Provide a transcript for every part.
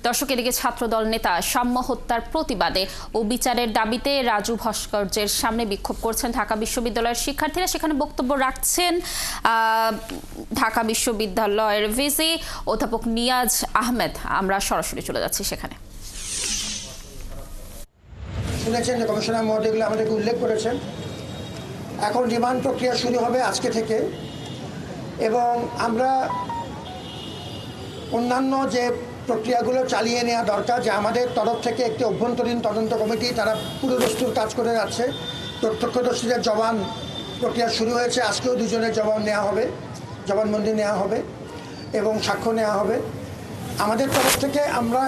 দর্শক, এদিকে ছাত্রদল নেতা সাম্য হত্যার প্রতিবাদে ও বিচারের দাবিতে রাজু ভাস্কর্যের সামনে বিক্ষোভ করছেন ঢাকা বিশ্ববিদ্যালয়ের শিক্ষার্থীরা। সেখানে বক্তব্য রাখছেন ঢাকা বিশ্ববিদ্যালয়ের ভিসি অধ্যাপক নিয়াজ আহমেদ। আমরা সরাসরি চলে যাচ্ছি সেখানে। শুনেছেন যে কমিশনার মহোদয়গুলো আমাদেরকে উল্লেখ করেছেন, এখন রিমান্ড প্রক্রিয়া শুরু হবে আজকে থেকে, এবং আমরা অন্যান্য যে প্রক্রিয়াগুলো চালিয়ে নেওয়া দরকার, যে আমাদের তরফ থেকে একটি অভ্যন্তরীণ তদন্ত কমিটি তারা পুরোদস্তুর কাজ করে যাচ্ছে। প্রত্যক্ষদর্শীদের জবান প্রক্রিয়া শুরু হয়েছে, আজকেও দুজনের জবানবন্দি নেওয়া হবে এবং সাক্ষ্য নেওয়া হবে। আমাদের তরফ থেকে আমরা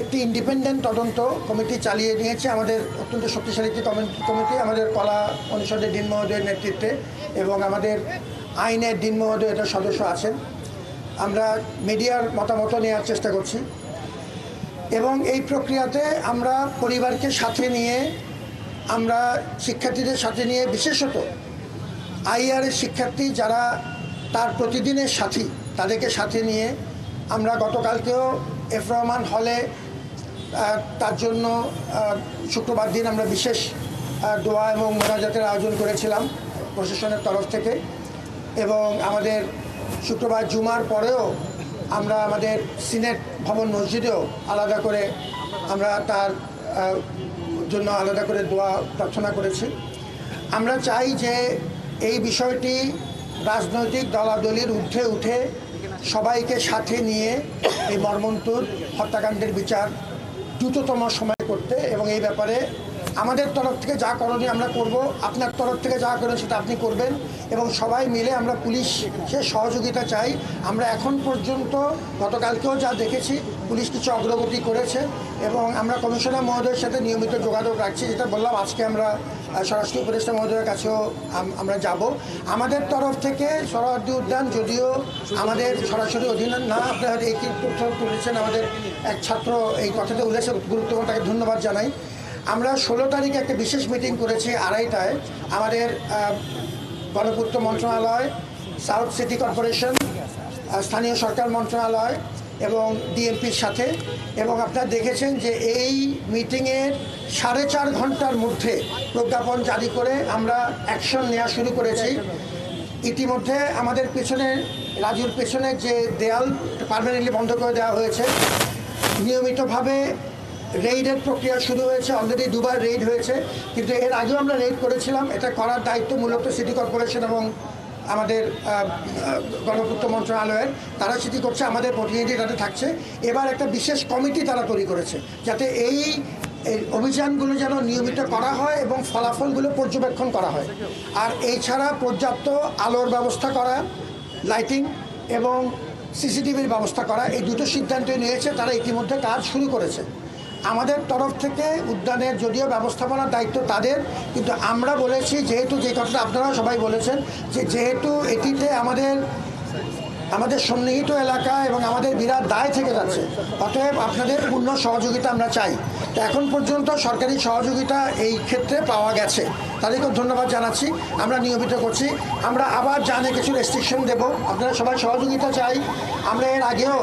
একটি ইন্ডিপেন্ডেন্ট তদন্ত কমিটি চালিয়ে নিয়েছে, আমাদের অত্যন্ত শক্তিশালী একটি কমিটি, আমাদের কলা অনুষদের ডিন মহোদয়ের নেতৃত্বে এবং আমাদের আইনের ডিন মহোদয় এটার সদস্য আছেন। আমরা মিডিয়ার মতামত নেওয়ার চেষ্টা করছি এবং এই প্রক্রিয়াতে আমরা পরিবারকে সাথে নিয়ে, আমরা শিক্ষার্থীদের সাথে নিয়ে, বিশেষত আইআরের শিক্ষার্থী যারা তার প্রতিদিনের সাথী, তাদেরকে সাথে নিয়ে আমরা গতকালকেও এফ রহমান হলে তার জন্য শুক্রবার দিন আমরা বিশেষ দোয়া এবং মোনাজাতের আয়োজন করেছিলাম প্রশাসনের তরফ থেকে, এবং আমাদের শুক্রবার জুমার পরেও আমরা আমাদের সিনেট ভবন মসজিদেও আলাদা করে আমরা তার জন্য আলাদা করে দোয়া প্রার্থনা করেছি। আমরা চাই যে এই বিষয়টি রাজনৈতিক দলাদলির ঊর্ধ্বে উঠে সবাইকে সাথে নিয়ে এই মর্মন্তুদ হত্যাকাণ্ডের বিচার দ্রুততম সময় করতে, এবং এই ব্যাপারে আমাদের তরফ থেকে যা করণীয় আমরা করব, আপনার তরফ থেকে যা করেন সেটা আপনি করবেন, এবং সবাই মিলে আমরা পুলিশের সহযোগিতা চাই। আমরা এখন পর্যন্ত গতকালকেও যা দেখেছি, পুলিশ কিছু অগ্রগতি করেছে এবং আমরা কমিশনার মহোদয়ের সাথে নিয়মিত যোগাযোগ রাখছি। যেটা বললাম, আজকে আমরা স্বরাষ্ট্র উপদেষ্টা মহোদয়ের কাছেও আমরা যাব। আমাদের তরফ থেকে সোহরাওয়ার্দী উদ্যান যদিও আমাদের সরাসরি অধীনে না, আপনারা এই তথ্য তুলেছেন, আমাদের এক ছাত্র এই কথাটা উল্লেখ গুরুত্বপূর্ণ, তাকে ধন্যবাদ জানাই। আমরা 16 তারিখে একটা বিশেষ মিটিং করেছি 2:30টায় আমাদের গণপূর্ত মন্ত্রণালয়, সাউথ সিটি কর্পোরেশন, স্থানীয় সরকার মন্ত্রণালয় এবং ডিএমপির সাথে, এবং আপনারা দেখেছেন যে এই মিটিংয়ের 4.5 ঘন্টার মধ্যে প্রজ্ঞাপন জারি করে আমরা অ্যাকশন নেওয়া শুরু করেছি। ইতিমধ্যে আমাদের পেছনে, রাজুর পেছনে যে দেয়াল পার্মানেন্টলি বন্ধ করে দেওয়া হয়েছে, নিয়মিতভাবে রেইডের প্রক্রিয়া শুরু হয়েছে। অলরেডি 2বার রেইড হয়েছে, কিন্তু এর আগেও আমরা রেইড করেছিলাম। এটা করার দায়িত্ব মূলত সিটি কর্পোরেশন এবং আমাদের গণপূর্ত মন্ত্রণালয়ের, তারা সেটি করছে, আমাদের প্রতিনিধি তাদের থাকছে। এবার একটা বিশেষ কমিটি তারা তৈরি করেছে যাতে এই অভিযানগুলো যেন নিয়মিত করা হয় এবং ফলাফলগুলো পর্যবেক্ষণ করা হয়। আর এছাড়া পর্যাপ্ত আলোর ব্যবস্থা করা, লাইটিং এবং সিসিটিভির ব্যবস্থা করা, এই দুটো সিদ্ধান্ত নিয়েছে। তারা ইতিমধ্যে কাজ শুরু করেছে। আমাদের তরফ থেকে উদ্যানের যদিও ব্যবস্থাপনার দায়িত্ব তাদের, কিন্তু আমরা বলেছি, যেহেতু যে কথাটা আপনারা সবাই বলেছেন, যে যেহেতু এটিতে আমাদের সন্নিহিত এলাকা এবং আমাদের বিরাট দায় থেকে যাচ্ছে, অতএব আপনাদের পূর্ণ সহযোগিতা আমরা চাই। তো এখন পর্যন্ত সরকারি সহযোগিতা এই ক্ষেত্রে পাওয়া গেছে, তাদেরকেও ধন্যবাদ জানাচ্ছি। আমরা নিয়মিত করছি। আমরা আবার জানে কিছু রেস্ট্রিকশন দেব, আপনারা সবাই সহযোগিতা চাই। আমরা এর আগেও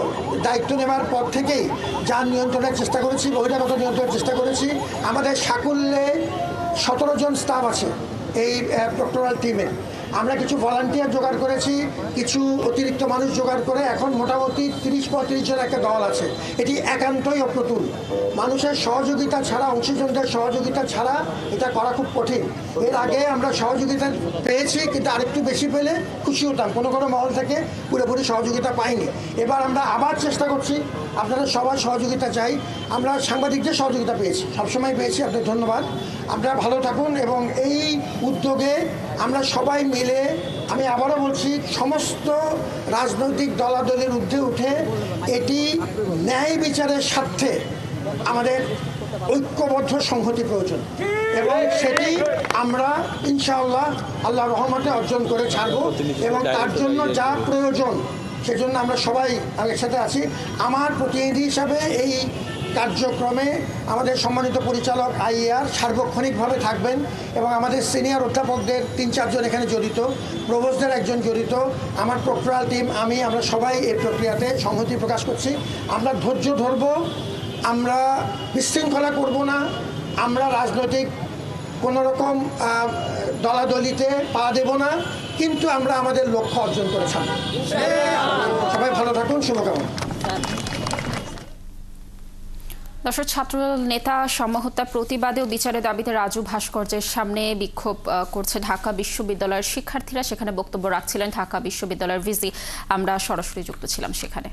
দায়িত্ব নেওয়ার পর থেকেই যান নিয়ন্ত্রণের চেষ্টা করেছি, বহিরাগত নিয়ন্ত্রণের চেষ্টা করেছি। আমাদের সাকুল্যে 17 জন স্টাফ আছে এই প্রক্টোরাল টিমে। আমরা কিছু ভলান্টিয়ার জোগাড় করেছি, কিছু অতিরিক্ত মানুষ জোগাড় করে এখন মোটামুটি 30-35 জন একটা দল আছে। এটি একান্তই অপ্রতুল। মানুষের সহযোগিতা ছাড়া, অংশীজনদের সহযোগিতা ছাড়া এটা করা খুব কঠিন। এর আগে আমরা সহযোগিতা পেয়েছি, কিন্তু আরেকটু বেশি পেলে খুশি হতাম। কোনো মহল থেকে পুরোপুরি সহযোগিতা পাইনি। এবার আমরা আবার চেষ্টা করছি, আপনাদের সবার সহযোগিতা চাই। আমরা সাংবাদিকদের সহযোগিতা পেয়েছি, সবসময় পেয়েছি, আপনাদের ধন্যবাদ। আপনারা ভালো থাকুন এবং এই উদ্যোগে আমরা সবাই মিলে, আমি আবারও বলছি, সমস্ত রাজনৈতিক দলাদলের ঊর্ধ্বে উঠে এটি ন্যায় বিচারের স্বার্থে আমাদের ঐক্যবদ্ধ সংহতি প্রয়োজন, এবং সেটি আমরা ইনশাআল্লাহ আল্লাহর রহমতে অর্জন করে ছাড়ব। এবং তার জন্য যা প্রয়োজন সেজন্য আমরা সবাই একসাথে আছি। আমার প্রতিনিধি হিসাবে এই কার্যক্রমে আমাদের সম্মানিত পরিচালক আইএআর সার্বক্ষণিকভাবে থাকবেন এবং আমাদের সিনিয়র অধ্যাপকদের 3-4 জন এখানে জড়িত, প্রভোস্টদের একজন জড়িত, আমার প্রক্টরাল টিম, আমরা সবাই এই প্রক্রিয়াতে সংহতি প্রকাশ করছি। আমরা ধৈর্য ধরব, আমরা বিশৃঙ্খলা করব না, আমরা রাজনৈতিক কোনো রকম দলাদলিতে পা দেব না, কিন্তু আমরা আমাদের লক্ষ্য অর্জন করে ছাড়ব। সবাই ভালো থাকুন, শুভকামনা। দর্শক, ছাত্র নেতা সাম্য হত্যার প্রতিবাদে ও বিচারের দাবিতে রাজু ভাস্কর্যের সামনে বিক্ষোভ করছে ঢাকা বিশ্ববিদ্যালয়ের শিক্ষার্থীরা। সেখানে বক্তব্য রাখছিলেন ঢাকা বিশ্ববিদ্যালয়ের ভিসি। আমরা সরাসরি যুক্ত ছিলাম সেখানে।